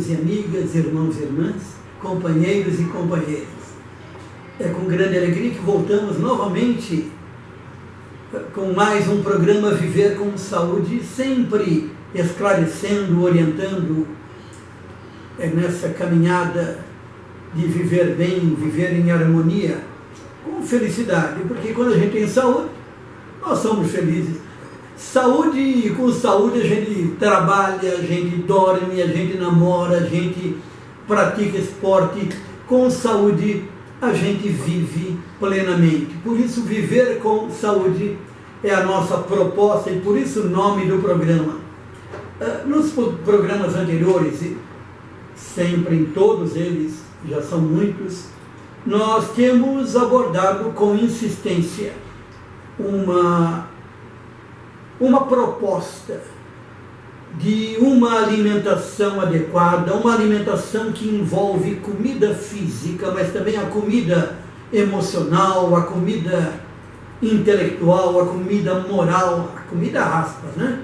amigos e amigas, irmãos e irmãs, companheiros e companheiras. É com grande alegria que voltamos novamente com mais um programa Viver com Saúde, sempre esclarecendo, orientando nessa caminhada de viver bem, viver em harmonia, com felicidade, porque quando a gente tem saúde, nós somos felizes. Saúde, e com saúde a gente trabalha, a gente dorme, a gente namora, a gente pratica esporte. Com saúde a gente vive plenamente. Por isso, viver com saúde é a nossa proposta e por isso o nome do programa. Nos programas anteriores, sempre em todos eles, já são muitos, nós temos abordado com insistência uma proposta de uma alimentação adequada, uma alimentação que envolve comida física, mas também a comida emocional, a comida intelectual, a comida moral, a comida aspas, né?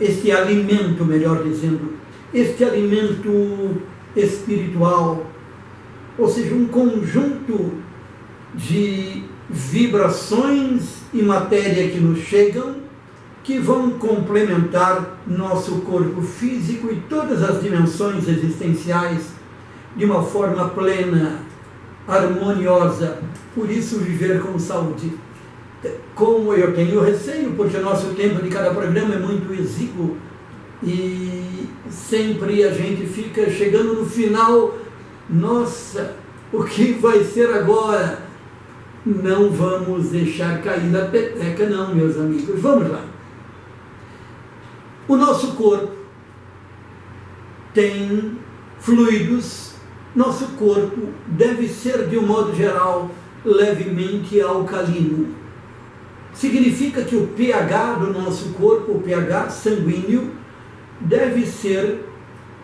Este alimento, melhor dizendo, este alimento espiritual, ou seja, um conjunto de vibrações e matéria que nos chegam, que vão complementar nosso corpo físico e todas as dimensões existenciais de uma forma plena, harmoniosa. Por isso, viver com saúde. Como eu tenho receio, porque o nosso tempo de cada programa é muito exíguo e sempre a gente fica chegando no final, nossa, o que vai ser agora? Não vamos deixar cair da peteca não, meus amigos. Vamos lá. O nosso corpo tem fluidos, nosso corpo deve ser, de um modo geral, levemente alcalino. Significa que o pH do nosso corpo, o pH sanguíneo, deve ser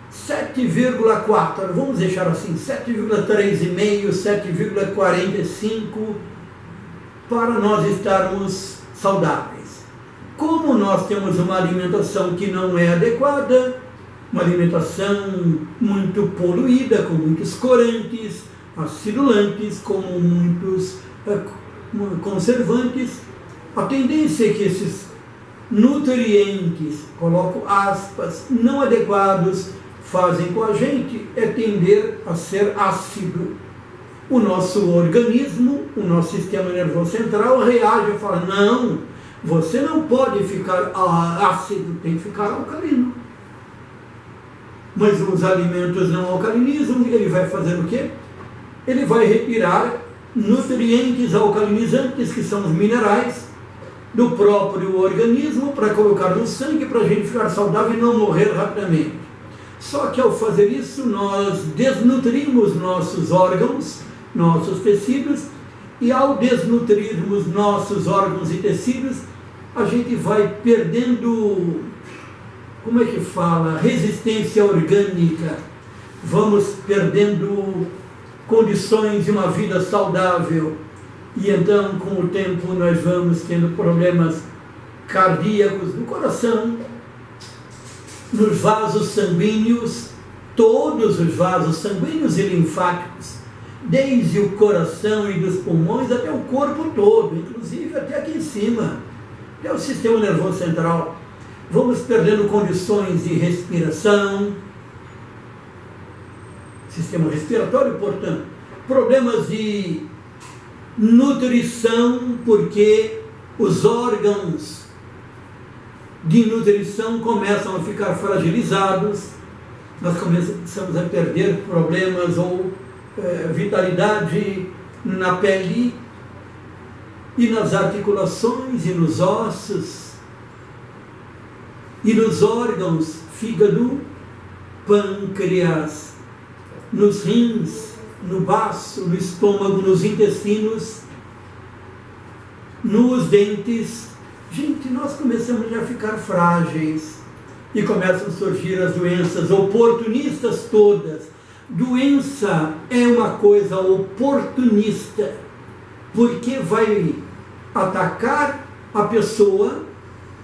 7,4, vamos deixar assim, 7,3,5, 7,45, para nós estarmos saudáveis. Como nós temos uma alimentação que não é adequada, uma alimentação muito poluída, com muitos corantes, acidulantes, com muitos conservantes, a tendência é que esses nutrientes, coloco aspas, não adequados, fazem com a gente é tender a ser ácido. O nosso organismo, o nosso sistema nervoso central reage e fala, não, você não pode ficar ácido, tem que ficar alcalino. Mas os alimentos não alcalinizam, ele vai fazer o quê? Ele vai retirar nutrientes alcalinizantes, que são os minerais, do próprio organismo, para colocar no sangue, para a gente ficar saudável e não morrer rapidamente. Só que ao fazer isso, nós desnutrimos nossos órgãos, nossos tecidos, e ao desnutrirmos nossos órgãos e tecidos, a gente vai perdendo, como é que fala, resistência orgânica, vamos perdendo condições de uma vida saudável, e então com o tempo nós vamos tendo problemas cardíacos do coração, nos vasos sanguíneos, todos os vasos sanguíneos e linfáticos, desde o coração e dos pulmões até o corpo todo, inclusive até aqui em cima, até o sistema nervoso central. Vamos perdendo condições de respiração, sistema respiratório, portanto, problemas de nutrição, porque os órgãos de nutrição começam a ficar fragilizados, nós começamos a perder problemas ou vitalidade na pele e nas articulações e nos ossos e nos órgãos, fígado, pâncreas, nos rins, no baço, no estômago, nos intestinos, nos dentes. Gente, nós começamos a ficar frágeis e começam a surgir as doenças oportunistas todas. Doença é uma coisa oportunista, porque vai atacar a pessoa.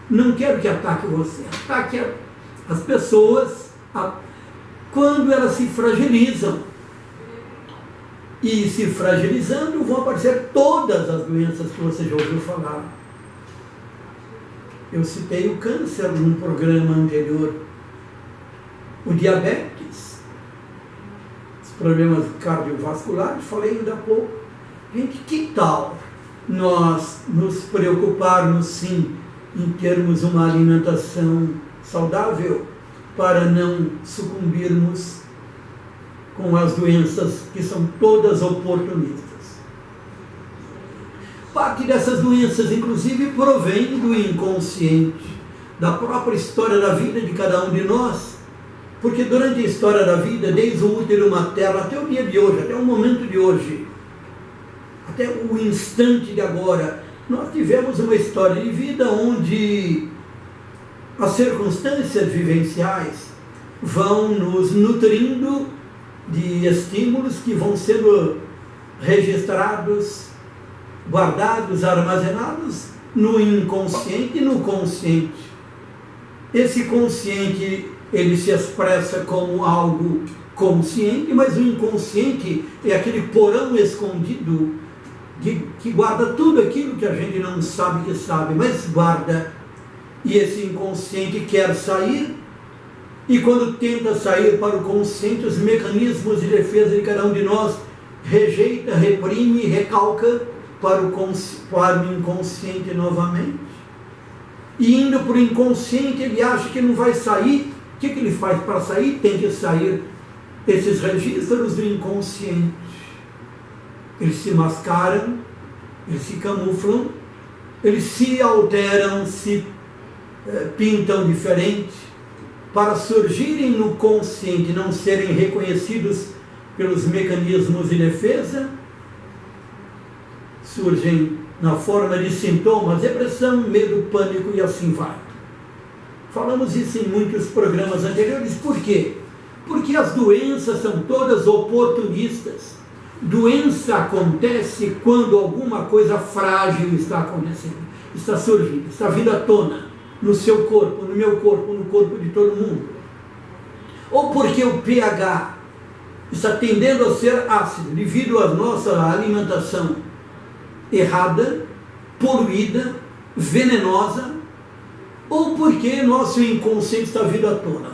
Não quero que ataque você, ataque as pessoas quando elas se fragilizam. E se fragilizando vão aparecer todas as doenças que você já ouviu falar. Eu citei o câncer num programa anterior, o diabetes, os problemas cardiovasculares, falei ainda há pouco. Gente, que tal nós nos preocuparmos sim em termos uma alimentação saudável para não sucumbirmos com as doenças que são todas oportunistas. Parte dessas doenças, inclusive, provém do inconsciente, da própria história da vida de cada um de nós, porque durante a história da vida, desde o útero materno até o dia de hoje, até o momento de hoje, até o instante de agora, nós tivemos uma história de vida onde as circunstâncias vivenciais vão nos nutrindo de estímulos que vão sendo registrados, guardados, armazenados no inconsciente e no consciente. Esse consciente, ele se expressa como algo consciente, mas o inconsciente é aquele porão escondido que guarda tudo aquilo que a gente não sabe que sabe, mas guarda. E esse inconsciente quer sair, e quando tenta sair para o consciente, os mecanismos de defesa de cada um de nós rejeita, reprime e recalca para o inconsciente novamente. E indo para o inconsciente, ele acha que não vai sair. O que ele faz para sair? Tem que sair esses registros do inconsciente. Eles se mascaram, eles se camuflam, eles se alteram, se pintam diferente, para surgirem no consciente, não serem reconhecidos pelos mecanismos de defesa, surgem na forma de sintomas, depressão, medo, pânico e assim vai. Falamos isso em muitos programas anteriores. Por quê? Porque as doenças são todas oportunistas. Doença acontece quando alguma coisa frágil está acontecendo, está surgindo, está vindo à tona, no seu corpo, no meu corpo, no corpo de todo mundo. Ou porque o pH está tendendo a ser ácido, devido à nossa alimentação errada, poluída, venenosa, ou porque nosso inconsciente está vindo à tona.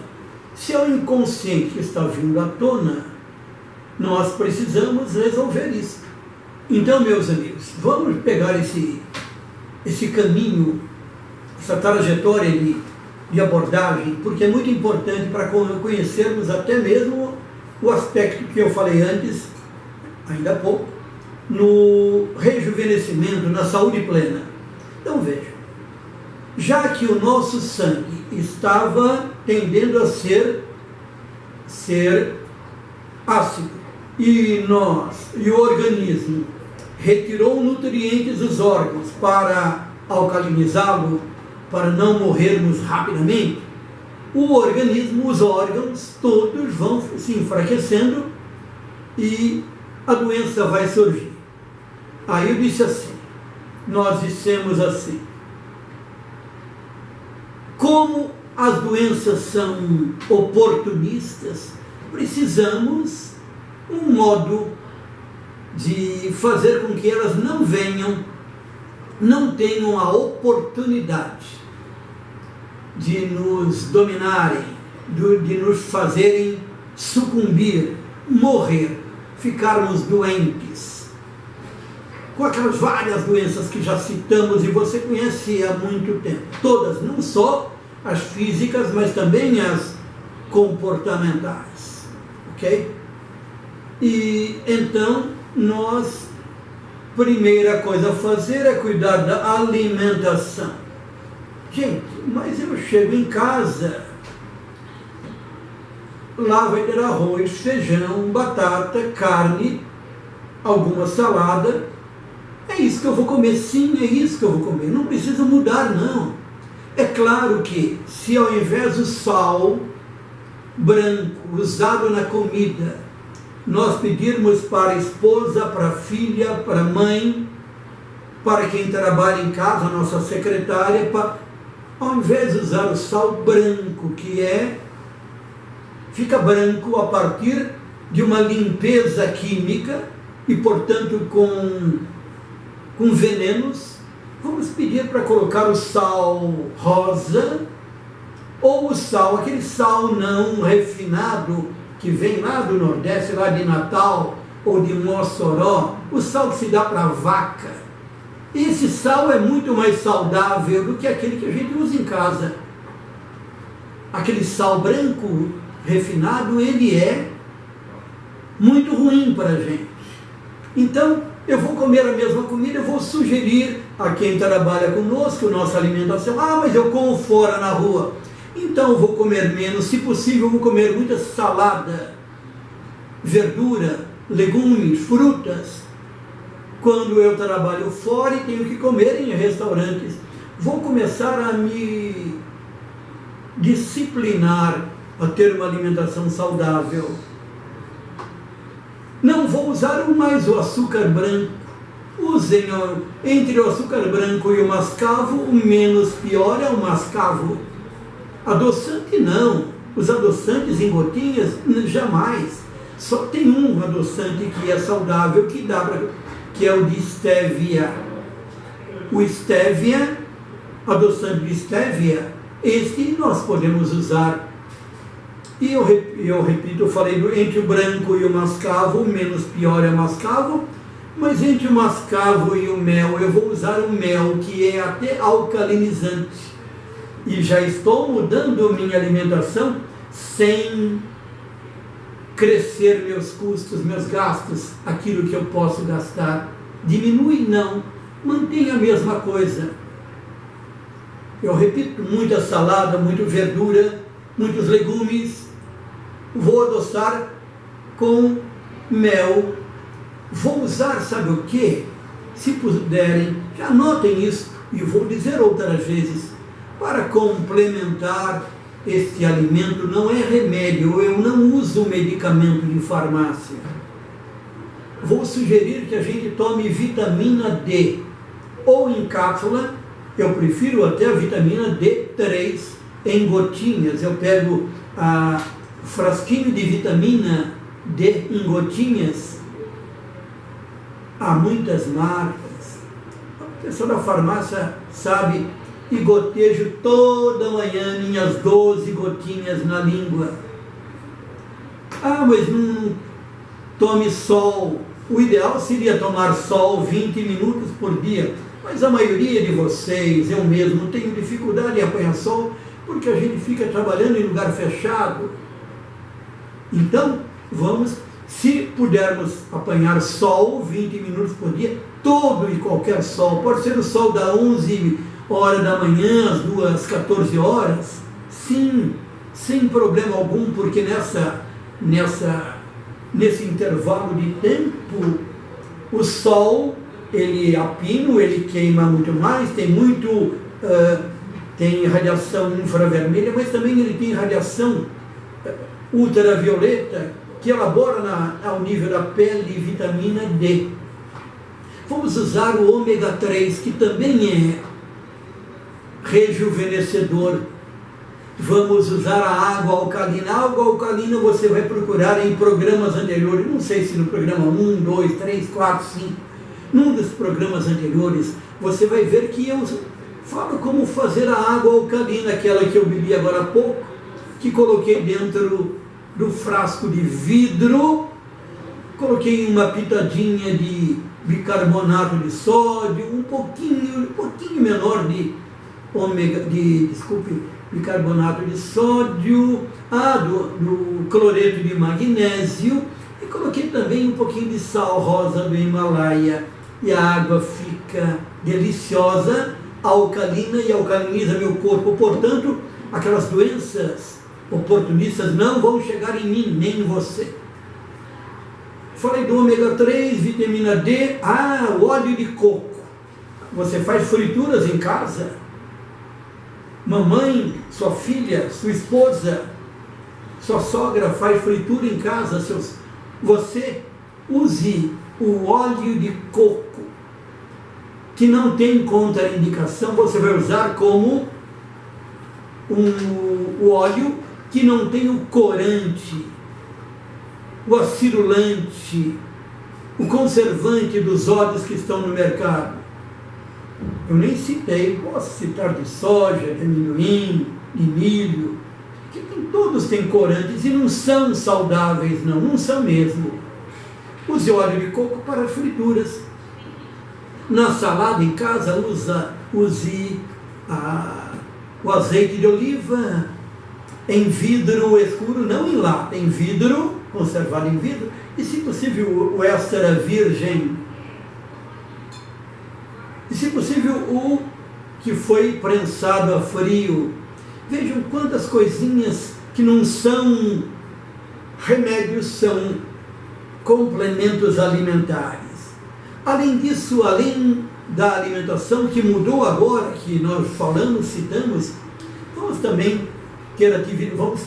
Se é o inconsciente que está vindo à tona, nós precisamos resolver isso. Então, meus amigos, vamos pegar esse caminho, essa trajetória de abordagem, porque é muito importante para conhecermos até mesmo o aspecto que eu falei antes, ainda há pouco, no rejuvenescimento, na saúde plena. Então veja, já que o nosso sangue estava tendendo a ser ácido, e o organismo retirou nutrientes dos órgãos para alcalinizá-lo, para não morrermos rapidamente, o organismo, os órgãos, todos vão se enfraquecendo e a doença vai surgir. Aí eu disse assim, nós dissemos assim, como as doenças são oportunistas, precisamos um modo de fazer com que elas não tenham a oportunidade de nos dominarem, de nos fazerem sucumbir, morrer, ficarmos doentes, com aquelas várias doenças que já citamos e você conhece há muito tempo, todas, não só as físicas, mas também as comportamentais, ok? E então nós, primeira coisa a fazer é cuidar da alimentação. Gente, mas eu chego em casa, lá vai ter arroz, feijão, batata, carne, alguma salada. É isso que eu vou comer, sim, é isso que eu vou comer. Não precisa mudar, não. É claro que se ao invés do sal branco usado na comida, nós pedirmos para a esposa, para a filha, para a mãe, para quem trabalha em casa, a nossa secretária, ao invés de usar o sal branco, que é fica branco a partir de uma limpeza química e, portanto, com venenos. Vamos pedir para colocar o sal rosa ou o sal, aquele sal não refinado que vem lá do Nordeste, lá de Natal ou de Mossoró, o sal que se dá para a vaca. Esse sal é muito mais saudável do que aquele que a gente usa em casa. Aquele sal branco refinado, ele é muito ruim para a gente. Então, eu vou comer a mesma comida, eu vou sugerir a quem trabalha conosco, nossa alimentação, mas eu como fora na rua. Então eu vou comer menos, se possível eu vou comer muita salada, verdura, legumes, frutas. Quando eu trabalho fora e tenho que comer em restaurantes, vou começar a me disciplinar a ter uma alimentação saudável. Não vou usar mais o açúcar branco. Usem entre o açúcar branco e o mascavo, o menos pior é o mascavo. Adoçante não. Os adoçantes em gotinhas, jamais. Só tem um adoçante que é saudável, que é o de stevia. O stevia, adoçante de stevia, este nós podemos usar. E eu repito, eu falei entre o branco e o mascavo, o menos pior é o mascavo, mas entre o mascavo e o mel, eu vou usar o mel, que é até alcalinizante. E já estou mudando minha alimentação sem crescer meus custos, meus gastos, aquilo que eu posso gastar. Diminui? Não. Mantém a mesma coisa. Eu repito, muita salada, muita verdura, muitos legumes. Vou adoçar com mel. Vou usar, sabe o quê? Se puderem, já anotem isso, e vou dizer outras vezes, para complementar este alimento, não é remédio, eu não uso medicamento de farmácia. Vou sugerir que a gente tome vitamina D, ou em cápsula, eu prefiro até a vitamina D3 em gotinhas. Eu pego frasquinho de vitamina D em gotinhas. Há muitas marcas. A pessoa da farmácia sabe, e gotejo toda manhã minhas 12 gotinhas na língua. Mas não tome sol. O ideal seria tomar sol 20 minutos por dia. Mas a maioria de vocês, eu mesmo, tenho dificuldade em apanhar sol, porque a gente fica trabalhando em lugar fechado. Então, se pudermos apanhar sol 20 minutos por dia, todo e qualquer sol, pode ser o sol da 11 horas da manhã, às 14 horas, sim, sem problema algum, porque nesse intervalo de tempo, o sol, ele é pino, ele queima muito mais, tem radiação infravermelha, mas também ele tem radiação ultravioleta, que elabora ao nível da pele vitamina D. Vamos usar o ômega 3, que também é rejuvenescedor. Vamos usar a água alcalina. A água alcalina você vai procurar em programas anteriores, não sei se no programa 1, 2, 3, 4, 5, num dos programas anteriores, você vai ver que eu falo como fazer a água alcalina, aquela que eu bebi agora há pouco, que coloquei dentro do frasco de vidro, coloquei uma pitadinha de bicarbonato de sódio, um pouquinho menor de bicarbonato de sódio, do cloreto de magnésio, e coloquei também um pouquinho de sal rosa do Himalaia, e a água fica deliciosa, alcalina, e alcaliniza meu corpo. Portanto, aquelas doenças oportunistas não vão chegar em mim, nem em você. Falei do ômega 3, vitamina D, o óleo de coco. Você faz frituras em casa? Mamãe, sua filha, sua esposa, sua sogra faz fritura em casa, você use o óleo de coco, que não tem contraindicação. Você vai usar como o óleo que não tem o corante, o acidulante, o conservante dos óleos que estão no mercado. Eu nem citei, posso citar de soja, de amendoim, de milho, que todos têm corantes e não são saudáveis, não são mesmo. Use óleo de coco para frituras. Na salada em casa, use o azeite de oliva em vidro escuro, não em lata, em vidro, conservado em vidro, e se possível o extra virgem, e se possível o que foi prensado a frio. Vejam quantas coisinhas que não são remédios, são complementos alimentares. Além disso, além da alimentação que mudou agora, que nós falamos, citamos, vamos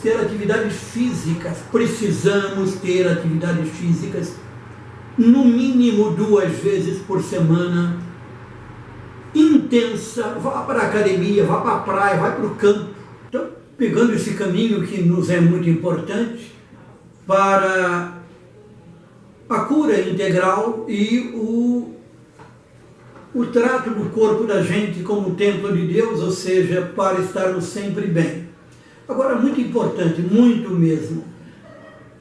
ter atividades físicas. Precisamos ter atividades físicas no mínimo 2 vezes por semana, intensa. Vá para a academia, vá para a praia, vá para o campo. Então, pegando esse caminho que nos é muito importante para a cura integral e o trato do corpo da gente como templo de Deus, ou seja, para estarmos sempre bem. Agora, muito importante, muito mesmo,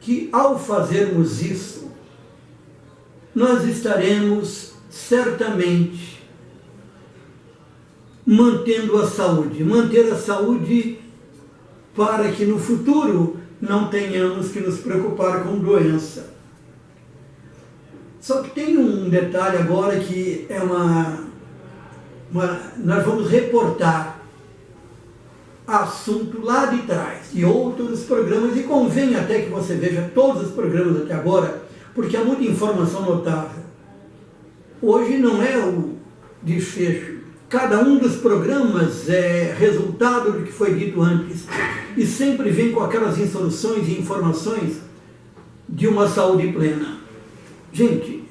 que ao fazermos isso, nós estaremos certamente mantendo a saúde. Manter a saúde para que no futuro não tenhamos que nos preocupar com doença. Só que tem um detalhe agora que é nós vamos reportar assunto lá de trás e outros programas, e convém até que você veja todos os programas até agora, porque há muita informação notável. Hoje não é o desfecho. Cada um dos programas é resultado do que foi dito antes e sempre vem com aquelas instruções e informações de uma saúde plena. Gente,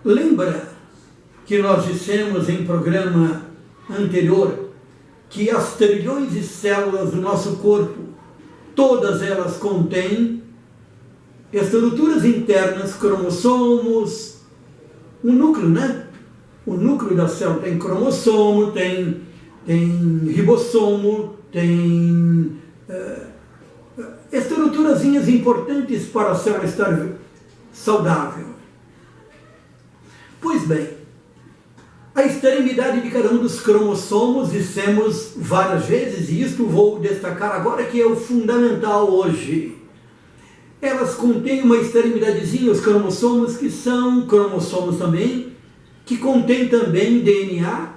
lembra que nós dissemos em programa anterior que as trilhões de células do nosso corpo, todas elas contêm estruturas internas, cromossomos, o núcleo, né? O núcleo da célula tem cromossomo, tem ribossomo, tem estruturazinhas importantes para a célula estar saudável. Pois bem, a extremidade de cada um dos cromossomos, dissemos várias vezes, e isto vou destacar agora que é o fundamental hoje. Elas contêm uma extremidadezinha, os cromossomos, que são cromossomos também, que contém também DNA,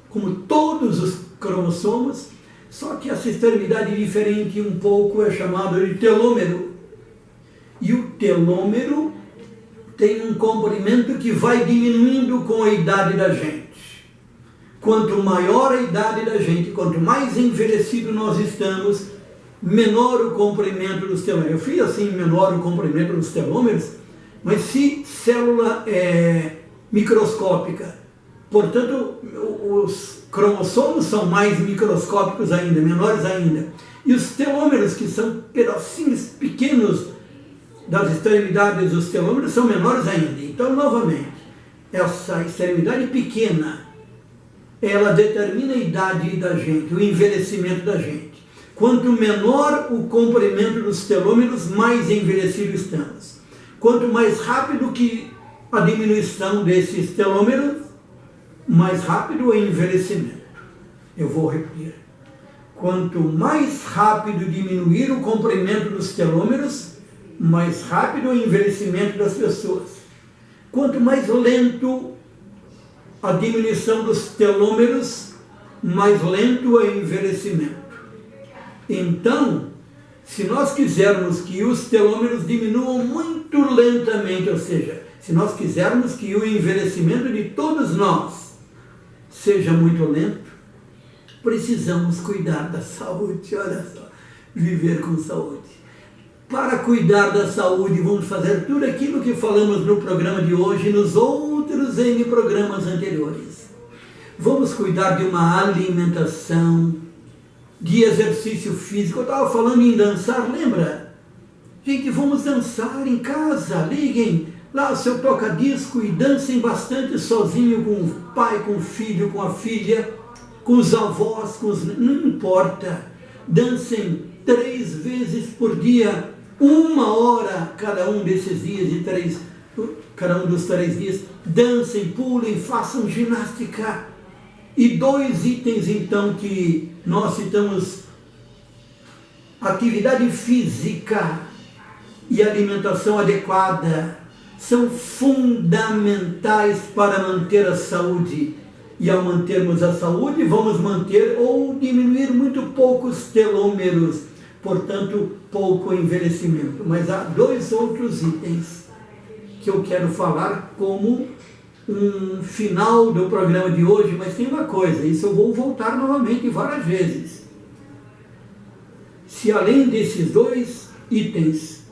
como todos os cromossomos, só que essa extremidade diferente um pouco é chamada de telômero. E o telômero tem um comprimento que vai diminuindo com a idade da gente. Quanto maior a idade da gente, quanto mais envelhecido nós estamos, menor o comprimento dos telômeros. Eu fiz assim, menor o comprimento dos telômeros, mas se célula é microscópica, portanto, os cromossomos são mais microscópicos ainda, menores ainda. E os telômeros, que são pedacinhos pequenos das extremidades dos telômeros, são menores ainda. Então, novamente, essa extremidade pequena, ela determina a idade da gente, o envelhecimento da gente. Quanto menor o comprimento dos telômeros, mais envelhecido estamos. Quanto mais rápido que a diminuição desses telômeros, mais rápido o envelhecimento. Eu vou repetir. Quanto mais rápido diminuir o comprimento dos telômeros, mais rápido o envelhecimento das pessoas. Quanto mais lento a diminuição dos telômeros, mais lento é o envelhecimento. Então, se nós quisermos que os telômeros diminuam muito lentamente, ou seja, se nós quisermos que o envelhecimento de todos nós seja muito lento, precisamos cuidar da saúde, olha só, viver com saúde. Para cuidar da saúde, vamos fazer tudo aquilo que falamos no programa de hoje e nos outros N programas anteriores. Vamos cuidar de uma alimentação de exercício físico. Eu estava falando em dançar, lembra? Gente, vamos dançar em casa, liguem lá o seu toca-disco e dancem bastante sozinho, com o pai, com o filho, com a filha, com os avós, não importa. Dancem 3 vezes por dia, 1 hora cada um desses dias, cada um dos 3 dias. Dancem, pulem, façam ginástica. E 2 itens então que nós citamos: atividade física e alimentação adequada, são fundamentais para manter a saúde. E ao mantermos a saúde, vamos manter ou diminuir muito poucos telômeros, portanto, pouco envelhecimento. Mas há 2 outros itens que eu quero falar como um final do programa de hoje, mas tem uma coisa, isso eu vou voltar novamente várias vezes. Se além desses 2 itens,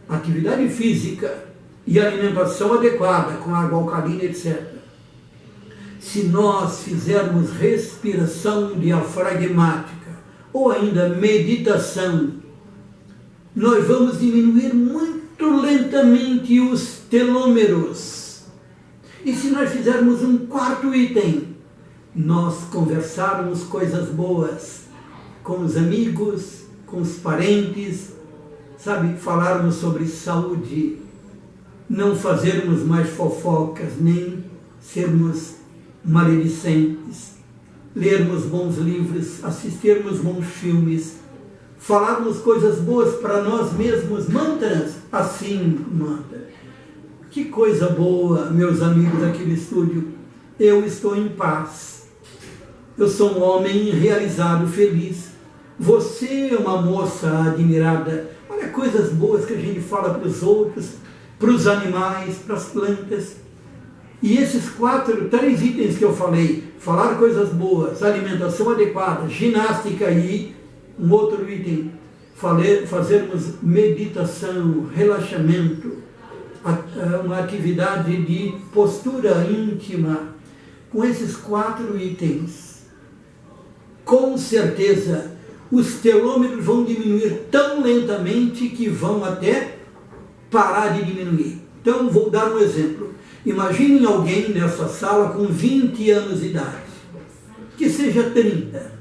atividade física e alimentação adequada, com água alcalina, etc., se nós fizermos respiração diafragmática ou ainda meditação, nós vamos diminuir muito lentamente os telômeros. E se nós fizermos um 4º item, nós conversarmos coisas boas com os amigos, com os parentes, sabe, falarmos sobre saúde, não fazermos mais fofocas, nem sermos maledicentes, lermos bons livros, assistirmos bons filmes, falarmos coisas boas para nós mesmos, mantras, assim, mantra. Que coisa boa, meus amigos aqui do estúdio, eu estou em paz, eu sou um homem realizado, feliz, você é uma moça admirada. Olha coisas boas que a gente fala para os outros, para os animais, para as plantas. E esses 3 itens que eu falei, falar coisas boas, alimentação adequada, ginástica e um outro item, fazermos meditação, relaxamento, uma atividade de postura íntima. Com esses 4 itens, com certeza, os telômeros vão diminuir tão lentamente que vão até parar de diminuir. Então, vou dar um exemplo. Imaginem alguém nessa sala com 20 anos de idade, que seja 30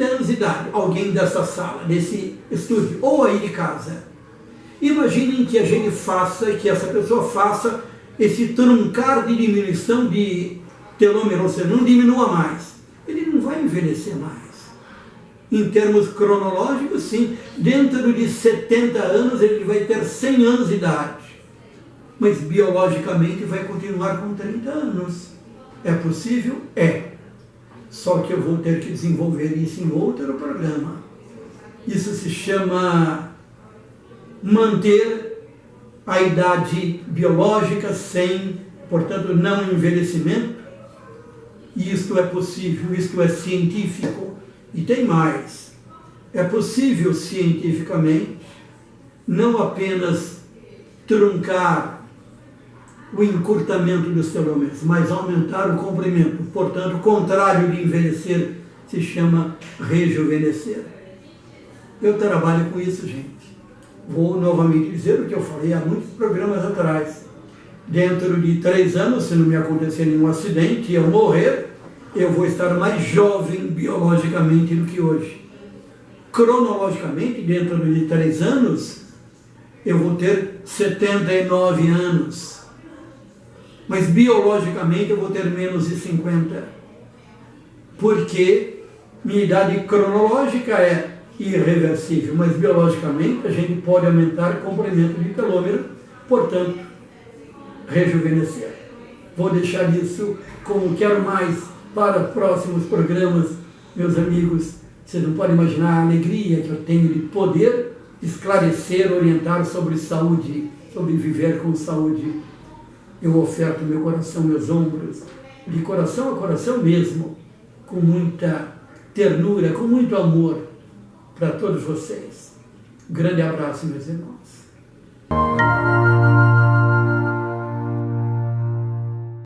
anos de idade, alguém dessa sala, desse estúdio, ou aí de casa. Imaginem que a gente faça, que essa pessoa faça esse truncar de diminuição de telômero, ou seja, não diminua mais. Ele não vai envelhecer mais. Em termos cronológicos, sim, dentro de 70 anos ele vai ter 100 anos de idade. Mas biologicamente vai continuar com 30 anos. É possível? É. Só que eu vou ter que desenvolver isso em outro programa. Isso se chama manter a idade biológica sem, portanto, não envelhecimento. Isto é possível, isto é científico. E tem mais. É possível cientificamente não apenas truncar o encurtamento dos telômeros, mas aumentar o comprimento. Portanto, o contrário de envelhecer se chama rejuvenescer. Eu trabalho com isso, gente. Vou novamente dizer o que eu falei há muitos programas atrás. Dentro de 3 anos, se não me acontecer nenhum acidente e eu morrer, eu vou estar mais jovem biologicamente do que hoje. Cronologicamente, dentro de 3 anos, eu vou ter 79 anos. Mas biologicamente eu vou ter menos de 50. Porque minha idade cronológica é irreversível, mas biologicamente a gente pode aumentar o comprimento de telômero, portanto, rejuvenescer. Vou deixar isso como quero mais para próximos programas, meus amigos. Vocês não podem imaginar a alegria que eu tenho de poder esclarecer, orientar sobre saúde, sobre viver com saúde. Eu oferto meu coração, meus ombros, de coração a coração mesmo, com muita ternura, com muito amor para todos vocês. Um grande abraço, meus irmãos.